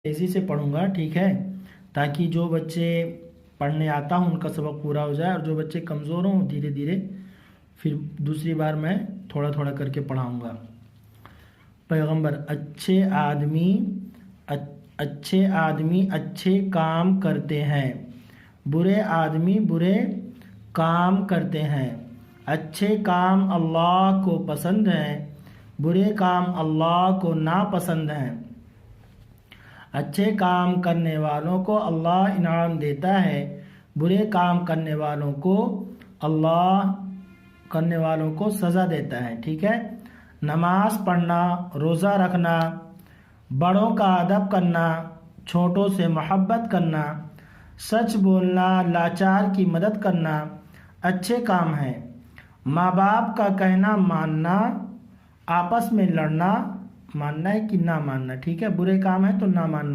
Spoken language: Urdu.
تیزی سے پڑھوں گا، ٹھیک ہے، تاکہ جو بچے پڑھنے آتا ہوں ان کا سبق پورا ہو جائے، اور جو بچے کمزور ہوں دھیرے دھیرے پھر دوسری بار میں تھوڑا تھوڑا کر کے پڑھاؤں گا۔ پیغمبر اچھے آدمی اچھے کام کرتے ہیں، برے آدمی برے کام کرتے ہیں۔ اچھے کام اللہ کو پسند ہیں، برے کام اللہ کو ناپسند ہیں۔ اچھے کام کرنے والوں کو اللہ انعام دیتا ہے، برے کام کرنے والوں کو سزا دیتا ہے، ٹھیک ہے۔ نماز پڑھنا، روزہ رکھنا، بڑوں کا ادب کرنا، چھوٹوں سے محبت کرنا، سچ بولنا، لاچار کی مدد کرنا اچھے کام ہیں۔ ماں باپ کا کہنا ماننا، آپس میں لڑنا، ماننا ہے کہ نہ ماننا، ٹھیک ہے، برے کام ہے تو نہ ماننا۔